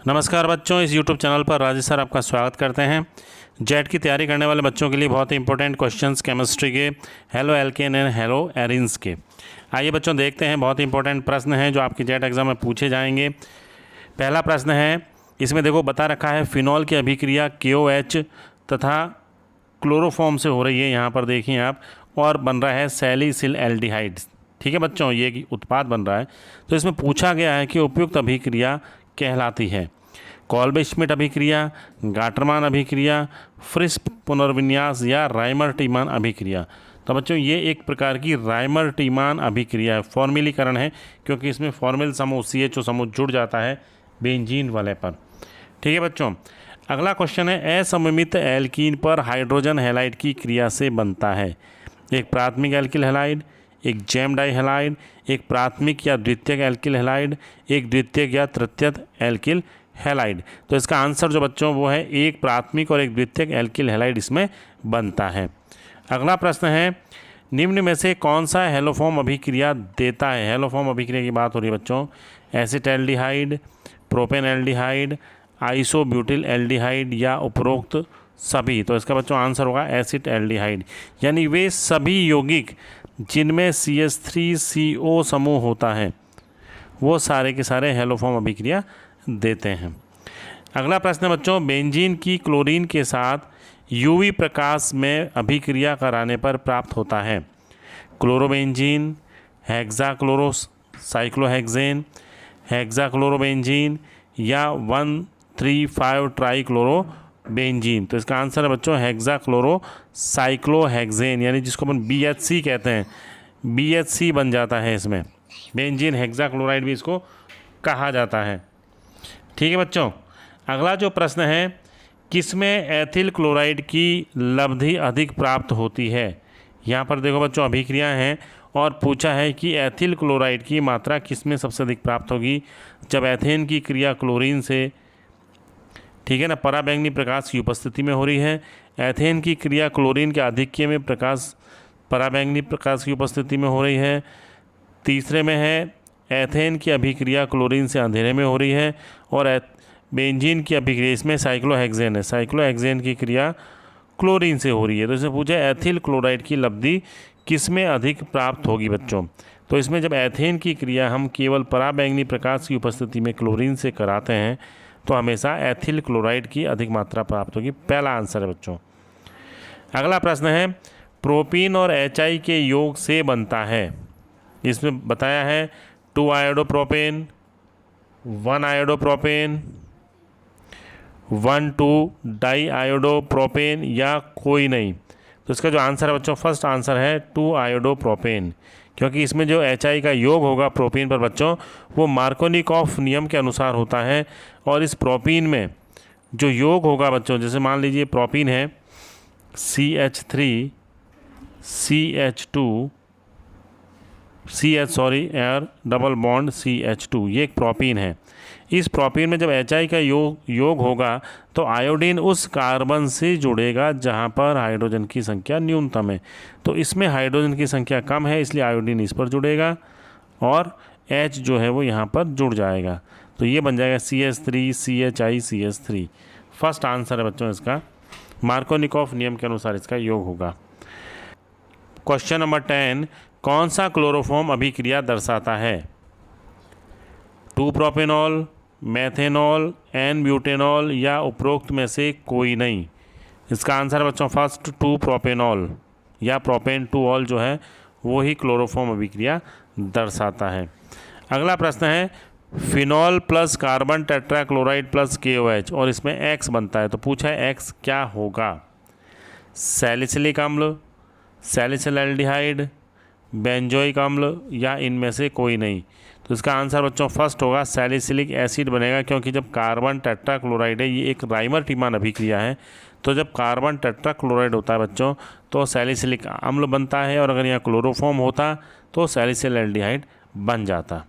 नमस्कार बच्चों, इस YouTube चैनल पर राजेश सर आपका स्वागत करते हैं। जेट की तैयारी करने वाले बच्चों के लिए बहुत ही इंपॉर्टेंट क्वेश्चंस केमिस्ट्री के halo alkane and hello arenes के। आइए बच्चों देखते हैं, बहुत ही इंपॉर्टेंट प्रश्न हैं जो आपके जेट एग्जाम में पूछे जाएंगे। पहला प्रश्न है, इसमें देखो बता रखा है फिनॉल की अभिक्रिया KOH तथा क्लोरोफॉर्म से हो रही है, यहाँ पर देखिए आप, और बन रहा है सैलिसिल एल्डिहाइड। ठीक है बच्चों, ये उत्पाद बन रहा है। तो इसमें पूछा गया है कि उपयुक्त अभिक्रिया कहलाती है कॉल्ब श्मिट अभिक्रिया, गाटरमान अभिक्रिया, फ्रिस पुनर्विन्यास या राइमर टीमान अभिक्रिया। तो बच्चों ये एक प्रकार की राइमर टीमान अभिक्रिया है, फॉर्मिलीकरण है, क्योंकि इसमें फॉर्मिल समूह CHO समूह जुड़ जाता है बेंजीन वाले पर। ठीक है बच्चों, अगला क्वेश्चन है, असममित एल्कीन पर हाइड्रोजन हैलाइड की क्रिया से बनता है एक प्राथमिक एल्किल हैलाइड, एक जैम डाई हैलाइड, एक प्राथमिक या द्वितीयक एल्किल हैलाइड, एक द्वितीयक या तृतीयक एल्किल हैलाइड। तो इसका आंसर जो बच्चों वो है एक प्राथमिक और एक द्वितीयक एल्किल हैलाइड इसमें बनता है। अगला प्रश्न है, निम्न में से कौन सा हेलोफॉर्म अभिक्रिया देता है। हेलोफॉर्म अभिक्रिया की बात हो रही है बच्चों, एसिटैल्डिहाइड, प्रोपेन एल्डिहाइड, आइसोब्यूटिल एल्डिहाइड या उपरोक्त सभी। तो इसका बच्चों आंसर होगा एसिटैल्डिहाइड, यानी वे सभी यौगिक जिनमें CH3CO समूह होता है वो सारे के सारे हेलोफॉर्म अभिक्रिया देते हैं। अगला प्रश्न है बच्चों, बेंजीन की क्लोरीन के साथ UV प्रकाश में अभिक्रिया कराने पर प्राप्त होता है क्लोरोबेंजीन, हेक्साक्लोरोसाइक्लोहेक्सेन, हेक्साक्लोरोबेंजीन या 1,3,5 ट्राईक्लोरोबेंजीन। तो इसका आंसर है बच्चों हेक्साक्लोरोसाइक्लोहेक्सेन, यानी जिसको अपन BHC कहते हैं, BHC बन जाता है इसमें, बेंजीन हेक्साक्लोराइड भी इसको कहा जाता है। ठीक है बच्चों, अगला जो प्रश्न है, किसमें एथिल क्लोराइड की लब्धि अधिक प्राप्त होती है। यहाँ पर देखो बच्चों अभिक्रिया हैं और पूछा है कि एथिल क्लोराइड की मात्रा किसमें सबसे अधिक प्राप्त होगी। जब एथेन की क्रिया क्लोरीन से, ठीक है ना, पराबैंगनी प्रकाश की उपस्थिति में हो रही है। एथेन की क्रिया क्लोरीन के आधिक्य में पराबैंगनी प्रकाश की उपस्थिति में हो रही है। तीसरे में है एथेन की अभिक्रिया क्लोरीन से अंधेरे में हो रही है। और बेंजीन की अभिक्रिया, इसमें साइक्लोहेक्सेन है, साइक्लोहेक्सेन की क्रिया क्लोरीन से हो रही है। तो इसमें पूछा है एथिल क्लोराइड की लब्धि किसमें अधिक प्राप्त होगी बच्चों। तो इसमें जब एथेन की क्रिया हम केवल पराबैंगनी प्रकाश की उपस्थिति में क्लोरीन से कराते हैं तो हमेशा एथिल क्लोराइड की अधिक मात्रा प्राप्त होगी। पहला आंसर है बच्चों। अगला प्रश्न है, प्रोपीन और HI के योग से बनता है। इसमें बताया है 2 आयोडोप्रोपेन, 1 आयोडोप्रोपेन, 1,2 डाई आयोडोप्रोपेन या कोई नहीं। तो इसका जो आंसर है बच्चों, फर्स्ट आंसर है 2 आयोडोप्रोपेन, क्योंकि इसमें जो HI का योग होगा प्रोपीन पर बच्चों वो मार्कोनिकॉफ नियम के अनुसार होता है। और इस प्रोपीन में जो योग होगा बच्चों, जैसे मान लीजिए प्रोपीन है CH3 CH2 air double bond CH2, ये एक प्रोपीन है। इस प्रोपीन में जब HI का योग होगा तो आयोडीन उस कार्बन से जुड़ेगा जहां पर हाइड्रोजन की संख्या न्यूनतम है। तो इसमें हाइड्रोजन की संख्या कम है, इसलिए आयोडीन इस पर जुड़ेगा और H जो है वो यहाँ पर जुड़ जाएगा। तो ये बन जाएगा CH3 CHI CH3। First answer है बच्चों इसका, मार्कोनिकॉफ नियम के अनुसार इसका योग होगा। क्वेश्चन नंबर 10, कौन सा क्लोरोफॉर्म अभिक्रिया दर्शाता है 2 प्रोपेनॉल, मेथेनॉल, N ब्यूटेनॉल या उपरोक्त में से कोई नहीं। इसका आंसर बच्चों फर्स्ट 2 प्रोपेनॉल या प्रोपेन 2 ऑल जो है वो ही क्लोरोफॉर्म अभिक्रिया दर्शाता है। अगला प्रश्न है, phenol plus carbon tetrachloride plus KOH और इसमें X बनता है। तो पूछा है X क्या होगा, सैलिसिलिक अम्ल, सैलिसिल एल्डिहाइड, बेंजोइक अम्ल या इनमें से कोई नहीं। तो इसका आंसर बच्चों फर्स्ट होगा सैलिसिलिक एसिड बनेगा, क्योंकि जब कार्बन टेट्राक्लोराइड है ये एक राइमर टीमान अभिक्रिया है। तो जब कार्बन टेट्राक्लोराइड होता है बच्चों तो सैलिसिलिक अम्ल बनता है, और अगर यहाँ क्लोरोफॉर्म होता तो सैलिसिल एल्डिहाइड बन जाता।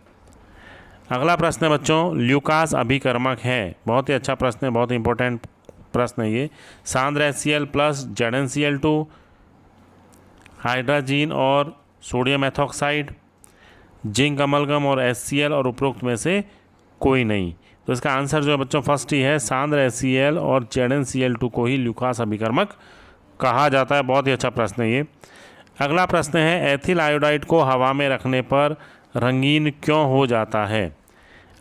अगला प्रश्न है बच्चों, ल्यूकास अभिकर्मक है। बहुत ही अच्छा प्रश्न है, बहुत ही इंपॉर्टेंट प्रश्न है ये। सांद्र HCl प्लस ZnCl2, हाइड्राजीन और सोडियम एथॉक्साइड, जिंक अमलगम और HCl और उपरोक्त में से कोई नहीं। तो इसका आंसर जो है बच्चों फर्स्ट ही है, सांद्र HCl और ZnCl2 को ही ल्यूकास अभिकर्मक कहा जाता है। बहुत ही अच्छा प्रश्न है ये। अगला प्रश्न है, एथिल आयोडाइड को हवा में रखने पर रंगीन क्यों हो जाता है?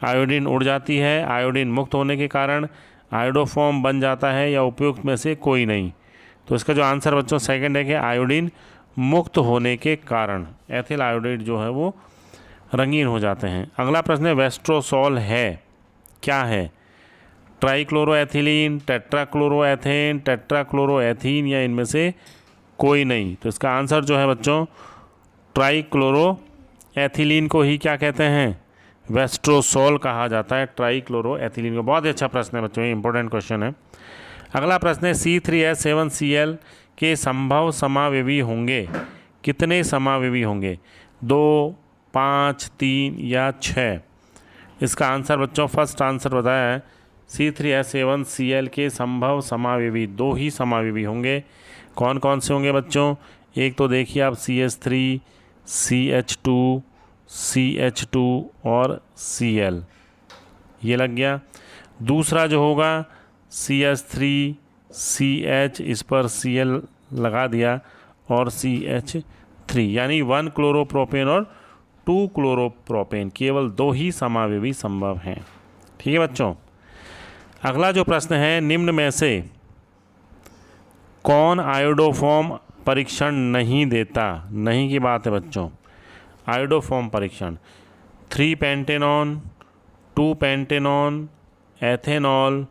आयोडीन उड़ जाती है, आयोडीन मुक्त होने के कारण, आयोडोफॉर्म बन जाता है, या उपयुक्त में से कोई नहीं? तो इसका जो आंसर बच्चों सेकंड है कि आयोडीन मुक्त होने के कारण एथिल आयोडाइड जो है वो रंगीन हो जाते हैं। अगला प्रश्न है, वेस्ट्रोसॉल है क्या है? ट्राइक्लोरोएथिलीन, टेट्राक्लोरोएथेन, टेट्राक्लोरोएथीन, या इनमें से कोई नहीं? तो इसका आंसर जो है बच्चों ट्राइक्लोरोएथिलीन को ही क्या कहते हैं? वेस्ट्रोसॉल कहा जाता है ट्राइक्लोरोएथिलीन को। बहुत ही अच्छा प्रश्न है बच्चों, ये इंपॉर्टेंट क्वेश्चन है। अगला प्रश्न है, C3H7Cl के संभव समावेवी होंगे? कितने समावेवी होंगे? 2, 5, 3 या 6? इसका आंसर बच्चों फर्स्ट आंसर बताया है, C3H7Cl के संभव समावेवी 2 ही समावेवी होंगे। कौन कौन से होंगे बच्चों? एक तो देखिए आप CH3, CH2, CH2 और Cl, ये लग गया। दूसरा जो होगा CH3, CH, इस पर Cl लगा दिया, और CH3, यानी 1 क्लोरोप्रोपेन और 2 क्लोरोप्रोपेन, केवल 2 ही समावेवी संभव हैं। ठीक है बच्चों। अगला जो प्रश्न है, निम्न में से कौन आयोडोफॉर्म परीक्षण नहीं देता? नहीं की बात है बच्चों। आयोडोफॉर्म परीक्षण 3 पेंटेनॉन, 2 पेंटेनॉन, एथेनॉल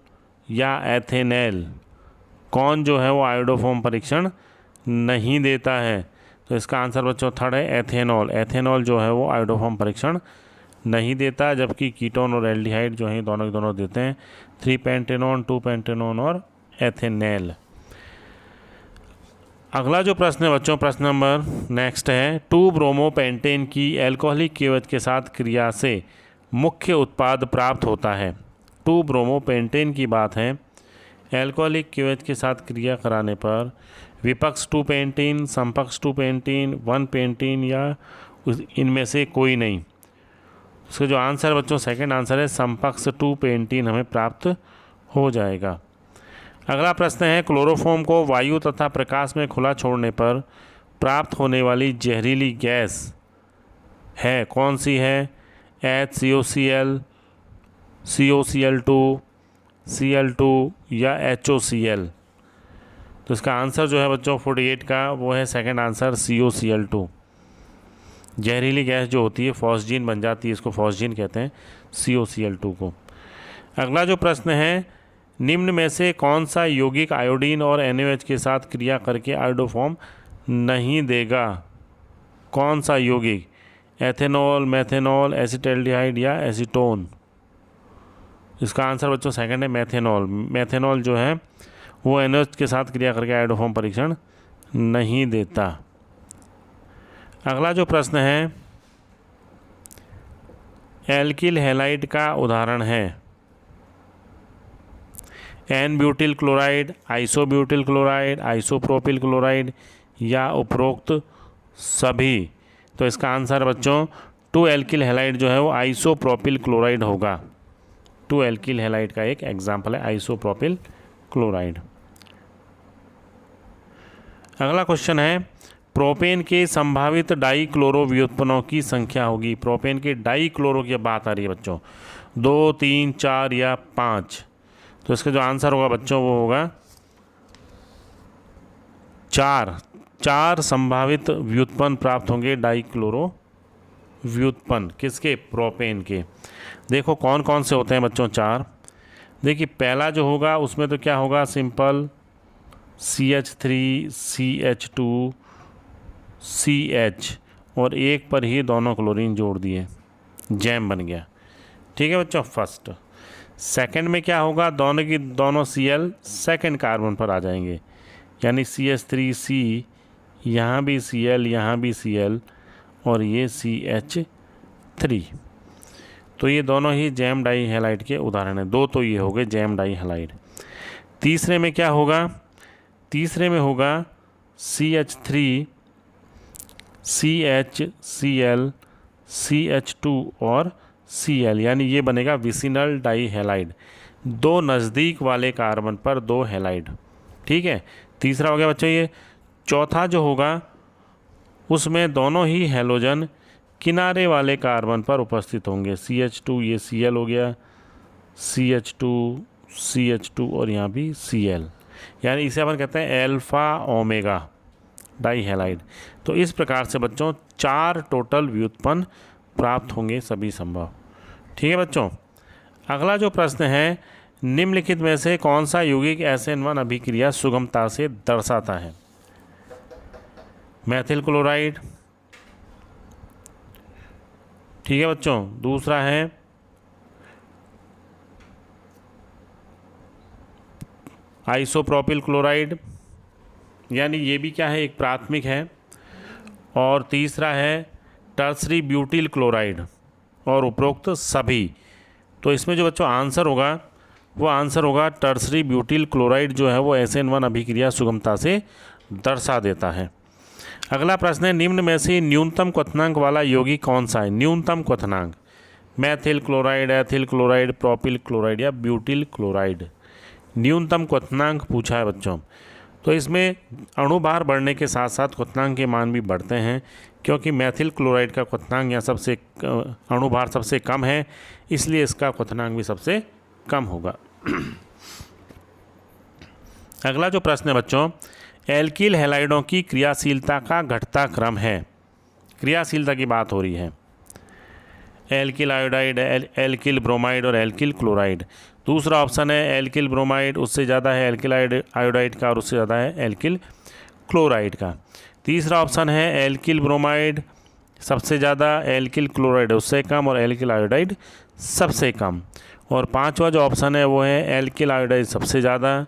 या एथेनेल, कौन जो है वो आयोडोफॉर्म परीक्षण नहीं देता है? तो इसका आंसर बच्चों थर्ड है, एथेनॉल। एथेनॉल जो है वो आयोडोफॉर्म परीक्षण नहीं देता, जबकि कीटोन और एल्डिहाइड जो है दोनों के दोनों देते हैं। 3 पेंटेनॉन, 2 पेंटेनॉन और एथेनेल। अगला जो प्रश्न है बच्चों, प्रश्न नंबर नेक्स्ट है, 2-ब्रोमोपेंटेन की एल्कोहलिक केवच के साथ क्रिया से मुख्य उत्पाद प्राप्त होता है। 2-ब्रोमोपेंटेन की बात है, एल्कोहलिक केवच के साथ क्रिया कराने पर विपक्ष 2 पेंटीन, समपक्ष 2 पेंटीन, 1 पेंटीन, या इनमें से कोई नहीं? इसका जो आंसर बच्चों सेकंड आंसर है, समपक्ष 2 पेंटीन हमें प्राप्त हो जाएगा। अगला प्रश्न है, क्लोरोफॉर्म को वायु तथा प्रकाश में खुला छोड़ने पर प्राप्त होने वाली जहरीली गैस है, कौन सी है? HCOCl, COCl2, Cl2 या HOCl? तो इसका आंसर जो है बच्चों 48 का वो है सेकंड आंसर, COCl2। जहरीली गैस जो होती है फॉस्जीन बन जाती है, इसको फॉस्जीन कहते हैं, COCl2 को। अगला जो प्रश्न है, निम्न में से कौन सा यौगिक आयोडीन और NaOH के साथ क्रिया करके आयोडोफॉर्म नहीं देगा? कौन सा यौगिक? एथेनॉल, मेथेनॉल, एसिटाल्डिहाइड या एसीटोन? इसका आंसर बच्चों सेकंड है, मेथेनॉल। मेथेनॉल जो है वो NaOH के साथ क्रिया करके आयोडोफॉर्म परीक्षण नहीं देता। अगला जो प्रश्न है, एल्किल हैलाइड का उदाहरण है N-ब्यूटिल chloride, isobutyl chloride, isopropyl chloride, या उपरोक्त सभी? तो इसका आंसर बच्चों 2 एल्किल हैलाइड जो है वो आइसोप्रोपिल क्लोराइड होगा। 2 एल्किल हैलाइड का एक एग्जाम्पल है आइसोप्रोपिल क्लोराइड। अगला क्वेश्चन है, प्रोपेन के संभावित डाई क्लोरो व्युत्पन्नों की संख्या होगी। प्रोपेन के डाई क्लोरो की बात आ रही है बच्चों, 2, 3, 4 या 5? तो इसका जो आंसर होगा बच्चों वो होगा 4। 4 संभावित व्युत्पन्न प्राप्त होंगे डाई क्लोरो व्युत्पन्न, किसके? प्रोपेन के। देखो कौन कौन से होते हैं बच्चों 4। देखिए पहला जो होगा उसमें तो क्या होगा, सिंपल CH3, CH2, CH, और एक पर ही दोनों क्लोरीन जोड़ दिए, जैम बन गया। ठीक है बच्चों, फर्स्ट। सेकंड में क्या होगा, दोनों की दोनों Cl सेकंड कार्बन पर आ जाएंगे, यानी CH3C, यहाँ भी Cl, यहाँ भी Cl, और ये CH3। तो ये दोनों ही जैम डाई हैलाइड के उदाहरण हैं। 2 तो ये हो गए जैम डाई हैलाइड। तीसरे में क्या होगा, तीसरे में होगा CH3, CH, Cl, CH2 और Cl, यानी ये बनेगा विसिनल डाई हैलाइड, 2 नज़दीक वाले कार्बन पर 2 हैलाइड। ठीक है, तीसरा हो गया बच्चों ये। चौथा जो होगा उसमें दोनों ही हैलोजन किनारे वाले कार्बन पर उपस्थित होंगे। CH2, ये Cl हो गया, CH2 और यहाँ भी Cl, यानी इसे अपन कहते हैं एल्फ़ा ओमेगा डाई हैलाइड। तो इस प्रकार से बच्चों 4 टोटल व्युत्पन्न प्राप्त होंगे सभी संभव। ठीक है बच्चों, अगला जो प्रश्न है, निम्नलिखित में से कौन सा यौगिक SN1 अभिक्रिया सुगमता से दर्शाता है? मैथिल क्लोराइड। ठीक है बच्चों, दूसरा है आइसोप्रोपिल क्लोराइड, यानी ये भी क्या है, एक प्राथमिक है। और तीसरा है टर्सरी ब्यूटिल क्लोराइड और उपरोक्त सभी। तो इसमें जो बच्चों आंसर होगा वो आंसर होगा टर्सरी ब्यूटिल क्लोराइड जो है वो SN1 अभिक्रिया सुगमता से दर्शा देता है। अगला प्रश्न है, निम्न में से न्यूनतम क्वथनांक वाला यौगिक कौन सा है? न्यूनतम क्वथनांक, Maithil chloride, ethyl chloride, propyl chloride या ब्यूटिल क्लोराइड। न्यूनतम क्वथनांक पूछा है बच्चों। तो इसमें अणुभार बढ़ने के साथ साथ क्वथनांक के मान भी बढ़ते हैं, क्योंकि मैथिल क्लोराइड का क्वथनांक यहाँ सबसे अणुभार सबसे कम है, इसलिए इसका क्वथनांक भी सबसे कम होगा। अगला जो प्रश्न है बच्चों, एल्किल हैलाइडों की क्रियाशीलता का घटता क्रम है। क्रियाशीलता की बात हो रही है। एल्किल आयोडाइड, एल्किल ब्रोमाइड और एल्किल क्लोराइड। दूसरा ऑप्शन है एल्किल ब्रोमाइड, उससे ज़्यादा है एल्किल आयोडाइड का और उससे ज़्यादा है एल्किल क्लोराइड का। तीसरा ऑप्शन है एल्किल ब्रोमाइड सबसे ज़्यादा, एल्किल क्लोराइड उससे कम और एल्किल आयोडाइड सबसे कम। और पांचवा जो ऑप्शन है वो है एल्किल आयोडाइड सबसे ज़्यादा,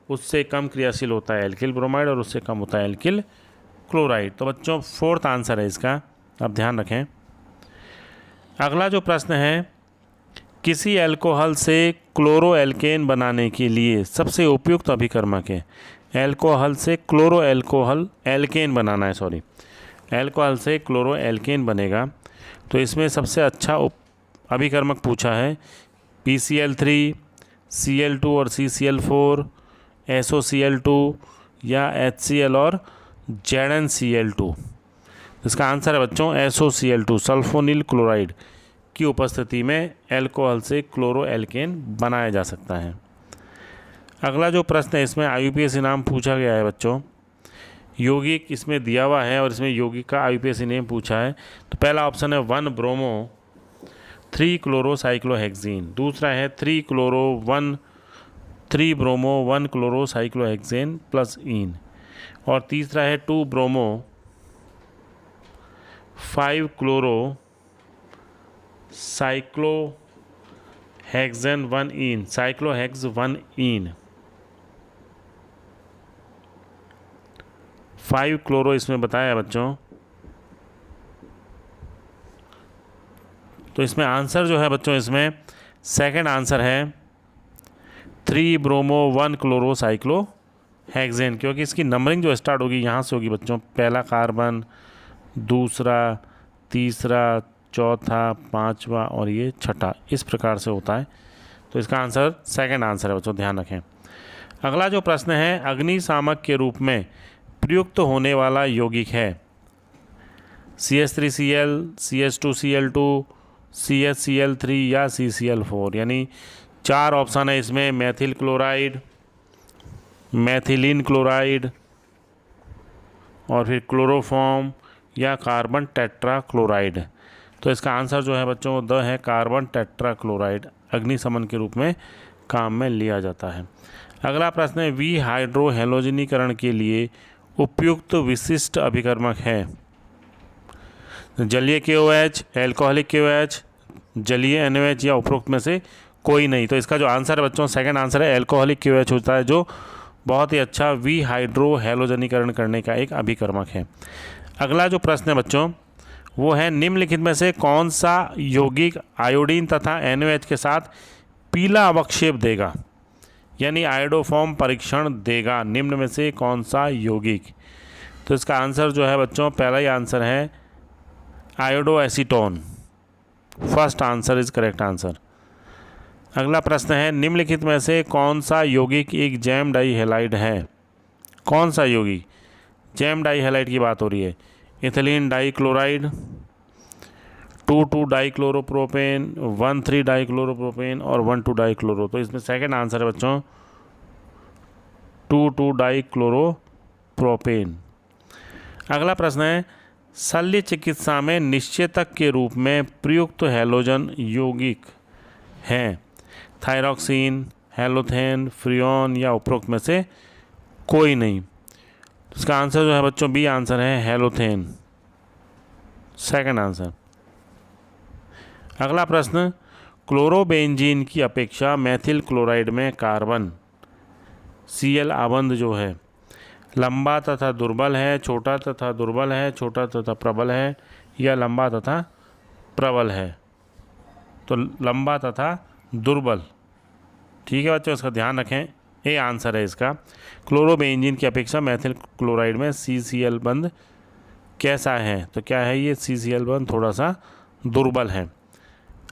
उससे कम क्रियाशील होता है एल्किल ब्रोमाइड और उससे कम होता है एल्किल क्लोराइड। तो बच्चों फोर्थ आंसर है इसका, आप ध्यान रखें। अगला जो प्रश्न है, किसी अल्कोहल से क्लोरो एल्केन बनाने के लिए सबसे उपयुक्त अभिकर्मक है। अल्कोहल से क्लोरो एल्केन बनाना है, अल्कोहल से क्लोरो एल्केन बनेगा, तो इसमें सबसे अच्छा अभिकर्मक पूछा है PCl3, Cl2 और CCl4, SOCl2 या HCl और ZnCl2। इसका आंसर है बच्चों SOCl2, सल्फोनिल क्लोराइड की उपस्थिति में अल्कोहल से क्लोरो एल्केन बनाया जा सकता है। अगला जो प्रश्न है, इसमें IUPAC नाम पूछा गया है बच्चों। यौगिक इसमें दिया हुआ है और इसमें यौगिक का IUPAC नेम पूछा है। तो पहला ऑप्शन है 1 ब्रोमो 3 क्लोरो साइक्लोहेक्सेन, दूसरा है 3 ब्रोमो 1 क्लोरो साइक्लोहेक्सेन प्लस इन, और तीसरा है 2 ब्रोमो 5 क्लोरो साइक्लोहेक्सेन 1 इन, साइक्लोहेक्स 1 इन। 5 क्लोरो इसमें बताया बच्चों। तो इसमें आंसर जो है बच्चों, इसमें सेकंड आंसर है 3 ब्रोमो 1 क्लोरो साइक्लोहेक्सेन, क्योंकि इसकी नंबरिंग जो स्टार्ट होगी यहाँ से होगी बच्चों। पहला कार्बन, दूसरा, तीसरा, चौथा, पांचवा और ये छठा, इस प्रकार से होता है। तो इसका आंसर सेकंड आंसर है बच्चों, ध्यान रखें। अगला जो प्रश्न है, अग्निशामक के रूप में प्रयुक्त होने वाला यौगिक है CH3Cl, CH2Cl2, CHCl3 या CCl4, यानी 4 ऑप्शन है इसमें, मैथिल क्लोराइड, मैथिलीन क्लोराइड और फिर क्लोरोफॉर्म या कार्बन टेट्रा क्लोराइड। तो इसका आंसर जो है बच्चों द है कार्बन टेट्रा क्लोराइड, अग्निशमन के रूप में काम में लिया जाता है। अगला प्रश्न है, वी हाइड्रो हैलोजनीकरण के लिए उपयुक्त विशिष्ट अभिकर्मक है। जलीय KOH, एल्कोहलिक KOH, जलीय NOH या उपरोक्त में से कोई नहीं। तो इसका जो आंसर है बच्चों, सेकंड आंसर है एल्कोहलिक KOH होता है, जो बहुत ही अच्छा वी हाइड्रो हैलोजनीकरण करने का एक अभिकर्मक है। अगला जो प्रश्न है बच्चों वो है, निम्नलिखित में से कौन सा यौगिक आयोडीन तथा NOH के साथ पीला अवक्षेप देगा, यानी आयोडोफॉर्म परीक्षण देगा। निम्न में से कौन सा यौगिक? तो इसका आंसर जो है बच्चों, पहला ही आंसर है iodo acetone, first answer is correct answer. अगला प्रश्न है, निम्नलिखित में से कौन सा यौगिक एक जैम डाई हैलाइड है? कौन सा यौगिक? जैम डाई हैलाइड की बात हो रही है। इथिलीन डाइक्लोराइड, 2,2 डाइक्लोरोप्रोपेन, 1,3 डाइक्लोरोप्रोपेन और 1,2 डाइक्लोरो। तो इसमें सेकंड आंसर है बच्चों 2,2 डाइक्लोरोप्रोपेन। अगला प्रश्न है, शल्य चिकित्सा में निश्चेतक के रूप में प्रयुक्त हैलोजन यौगिक हैं? थायरॉक्सिन, हैलोथेन, फ्रियोन या उपरोक्त में से कोई नहीं। इसका आंसर जो है बच्चों बी आंसर है हैलोथेन, सेकंड आंसर। अगला प्रश्न, क्लोरोबेंजीन की अपेक्षा मेथिल क्लोराइड में कार्बन Cl आबंध जो है लंबा तथा दुर्बल है, छोटा तथा दुर्बल है, छोटा तथा प्रबल है या लंबा तथा प्रबल है? तो लंबा तथा दुर्बल। ठीक है बच्चों, इसका ध्यान रखें, ए आंसर है इसका। क्लोरोबेंजीन की अपेक्षा मेथिल क्लोराइड में CCl बंध कैसा है? तो क्या है ये CCl बंध थोड़ा सा दुर्बल है।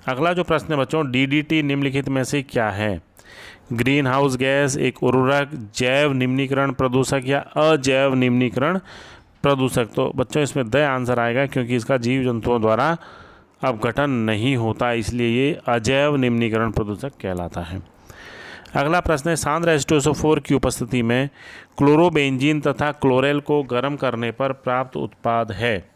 अगला जो प्रश्न है बच्चों, DDT निम्नलिखित में से क्या है? ग्रीन हाउस गैस, एक उर्वरक, जैव निम्नीकरण प्रदूषक या अजैव निम्नीकरण प्रदूषक? तो बच्चों इसमें द आंसर आएगा, क्योंकि इसका जीव जंतुओं द्वारा अपघटन नहीं होता, इसलिए ये अजैव निम्नीकरण प्रदूषक कहलाता है। अगला प्रश्न है, सांद्र H2SO4 की उपस्थिति में क्लोरोबेंजीन तथा क्लोरेल को गर्म करने पर प्राप्त उत्पाद है?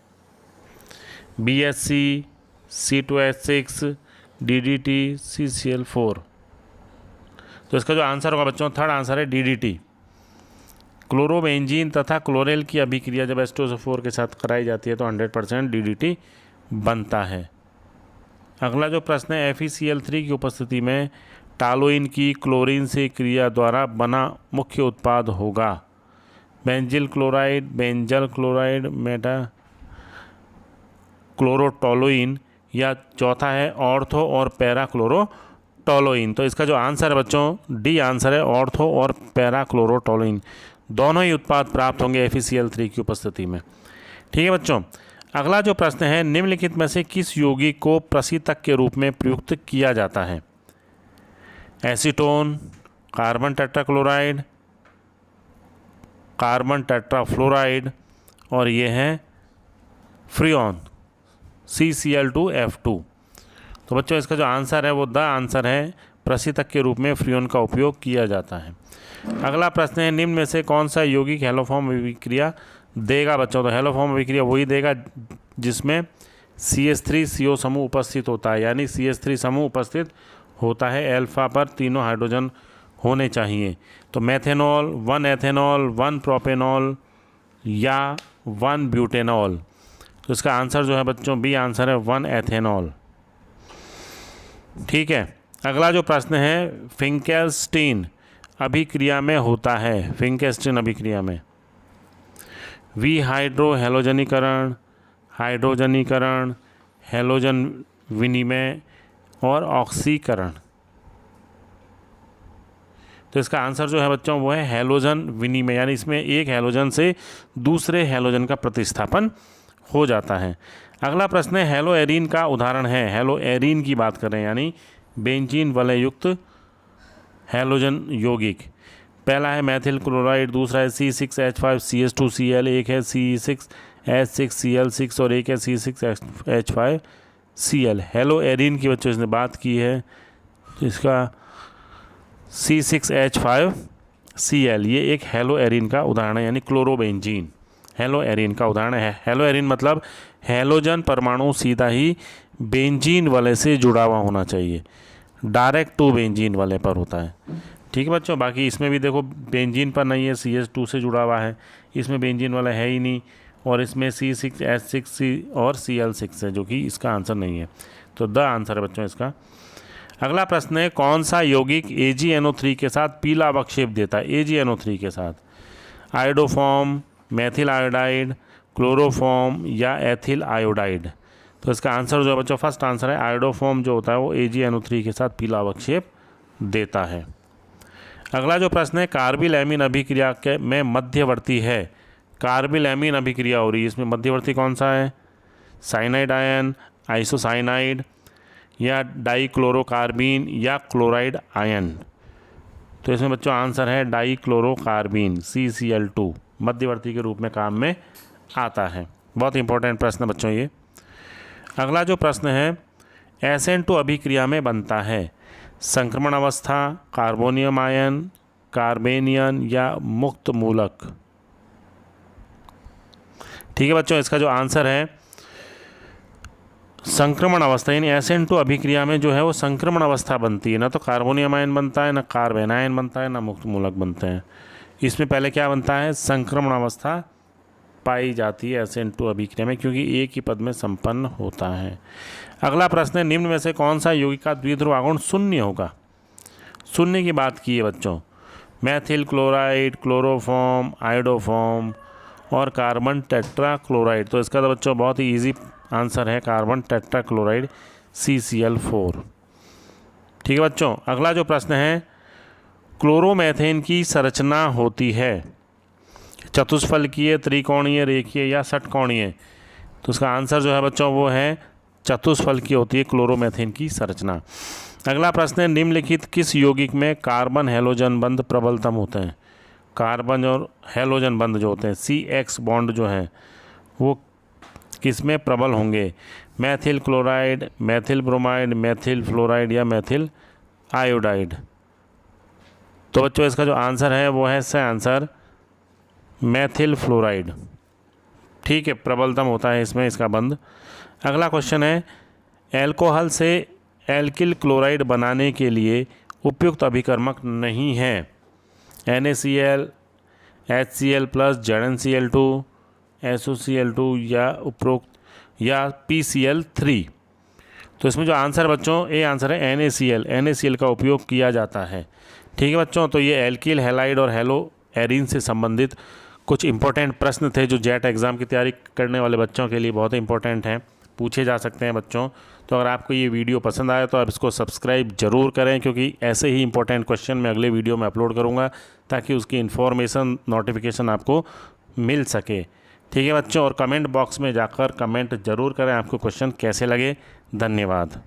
BHC, C2H6, DDT, CCl4। तो इसका जो आंसर होगा बच्चों थर्ड आंसर है DDT। क्लोरोबेंजीन तथा क्लोरेल की अभिक्रिया जब H2SO4 के साथ कराई जाती है तो 100% DDT बनता है। अगला जो प्रश्न है, FeCl3 की उपस्थिति में टालोइन की क्लोरीन से क्रिया द्वारा बना मुख्य उत्पाद होगा? Benzyl chloride, benzal chloride, meta chlorotoluene या चौथा है ऑर्थो और पैरा क्लोरोटोलोइन? तो इसका जो आंसर है बच्चों डी आंसर है, ऑर्थो और पैरा क्लोरोटोलोइन। दोनों ही उत्पाद प्राप्त होंगे FeCl3 की उपस्थिति में। ठीक है बच्चों, अगला जो प्रश्न है, निम्नलिखित में से किस यौगिक को प्रशीतक के रूप में प्रयुक्त किया जाता है? Acetone, carbon tetrachloride, carbon tetrafluoride और ये है फ्रियोन CCl2F2। तो बच्चों इसका जो आंसर है वो द आंसर है, प्रशीतक के रूप में फ्रियोन का उपयोग किया जाता है। अगला प्रश्न है, निम्न में से कौन सा यौगिक हैलोफॉर्म अभिक्रिया देगा? बच्चों तो हैलोफॉर्म अभिक्रिया वही देगा जिसमें CH3CO समूह उपस्थित होता है, यानी CH3 समूह उपस्थित होता है, अल्फा पर तीनों हाइड्रोजन होने चाहिए। तो मेथेनॉल, 1 एथेनॉल, 1 प्रोपेनॉल या 1 ब्यूटेनॉल? तो इसका आंसर जो है बच्चों बी आंसर है 1 एथेनॉल। ठीक है, अगला जो प्रश्न है, फिंकेल्स्टीन अभिक्रिया में होता है, फिंकेल्स्टीन अभिक्रिया में विहाइड्रो हैलोजनीकरण, हाइड्रोजनीकरण, हैलोजन विनिमय और ऑक्सीकरण? तो इसका आंसर जो है बच्चों वो है हैलोजन विनिमय, यानी इसमें एक हैलोजन से दूसरे हैलोजन का प्रतिस्थापन हो जाता है। अगला प्रश्न है, हेलो एरीन का उदाहरण है? हेलो एरीन की बात करें यानी बेंजीन वलययुक्त हैलोजन यौगिक। पहला है मेथिल क्लोराइड, दूसरा है C6H5CH2Cl, एक है C6H6Cl6 और एक है C6H5Cl। हेलो एरीन की बच्चों इसने बात की है, तो इसका C6H5Cl ये एक हेलो एरीन का उदाहरण है, यानी क्लोरोबेंजीन हेलो एरीन का उदाहरण है। हेलो एरीन मतलब हैलोजन परमाणु सीधा ही बेंजीन वाले से जुड़ा हुआ होना चाहिए, डायरेक्ट टू बेंजीन वाले पर होता है। ठीक है बच्चों, बाकी इसमें भी देखो बेंजीन पर नहीं है, CH2 से जुड़ा हुआ है, इसमें बेंजीन वाला है ही नहीं, और इसमें C6H6 और Cl6 है जो कि इसका आंसर नहीं है, तो द आंसर है बच्चों इसका। अगला प्रश्न है, कौन सा यौगिक AgNO3 के साथ पीला अवक्षेप देता है? AgNO3 के साथ आयोडोफॉर्म, मेथिल आयोडाइड, क्लोरोफॉर्म या एथिल आयोडाइड? तो इसका आंसर जो है बच्चों फर्स्ट आंसर है, आयोडोफॉर्म जो होता है वो AgNO3 के साथ पीला अवक्षेप देता है। अगला जो प्रश्न है, कार्बिल एमीन अभिक्रिया के में मध्यवर्ती है, कार्बिल एमीन अभिक्रिया हो रही है, इसमें मध्यवर्ती कौन सा है? साइनाइड आयन, आइसोसाइनाइड, या डाईक्लोरोकार्बीन या क्लोराइड आयन। तो इसमें बच्चों आंसर है डाईक्लोरोकार्बीन CCl2 मध्यवर्ती के रूप में काम में आता है। बहुत इंपॉर्टेंट प्रश्न बच्चों ये। अगला जो प्रश्न है, SN2 अभिक्रिया में बनता है संक्रमण अवस्था, कार्बोनियम आयन, कार्बेनियन या मुक्त मूलक। ठीक है बच्चों, इसका जो आंसर है संक्रमण अवस्था, यानी SN2 अभिक्रिया में जो है वो संक्रमण अवस्था बनती है। ना तो कार्बोनियम आयन बनता है, ना कार्बेन आयन बनता है, ना मुक्त मूलक बनते हैं। इसमें पहले क्या बनता है, संक्रमण अवस्था पाई जाती है SN2 अभिक्रिया में, क्योंकि एक ही पद में संपन्न होता है। अगला प्रश्न है, निम्न में से कौन सा यौगिक का द्विध्रुव आघूर्ण शून्य होगा। शून्य की बात की है बच्चों, मैथिल क्लोराइड, क्लोरोफॉर्म, आयोडोफॉर्म और कार्बन टेट्राक्लोराइड। तो इसका तो बच्चों बहुत ही इजी आंसर है कार्बन टेट्राक्लोराइड CCl4। ठीक है बच्चों, अगला जो प्रश्न है, क्लोरोमेथेन की संरचना होती है चतुष्फलकीय, त्रिकोणीय, रेखीय या षटकोणीय। तो उसका आंसर जो है बच्चों वो है चतुष्फलकीय होती है क्लोरोमेथेन की संरचना। अगला प्रश्न है, निम्नलिखित किस यौगिक में कार्बन हैलोजन बंध प्रबलतम होते हैं। कार्बन और हैलोजन बंध जो होते हैं CX बॉन्ड जो है वो किस में प्रबल होंगे। Maithil chloride, Maithil bromide, Maithil fluoride या मैथिल आयोडाइड। तो बच्चों इसका जो आंसर है वो है सही आंसर मैथिल फ्लोराइड। ठीक है, प्रबलतम होता है इसमें इसका बंध। अगला क्वेश्चन है, एल्कोहल से एल्किल क्लोराइड बनाने के लिए उपयुक्त अभिकर्मक नहीं है। NaCl, HCl+, ZnCl2, SOCl2 या उपरोक्त या PCl3। तो इसमें जो आंसर बच्चों ए आंसर है NaCl का उपयोग किया जाता है। ठीक है बच्चों, तो ये एल्किल, हैलाइड और हेलो एरिन से संबंधित कुछ इंपॉर्टेंट प्रश्न थे जो जेट एग्ज़ाम की तैयारी करने वाले बच्चों के लिए बहुत इंपॉर्टेंट हैं, पूछे जा सकते हैं बच्चों। तो अगर आपको ये वीडियो पसंद आए तो आप इसको सब्सक्राइब ज़रूर करें, क्योंकि ऐसे ही इंपॉर्टेंट क्वेश्चन मैं अगले वीडियो में अपलोड करूँगा ताकि उसकी इन्फॉर्मेशन नोटिफिकेशन आपको मिल सके। ठीक है बच्चों, और कमेंट बॉक्स में जाकर कमेंट ज़रूर करें आपको क्वेश्चन कैसे लगे। धन्यवाद।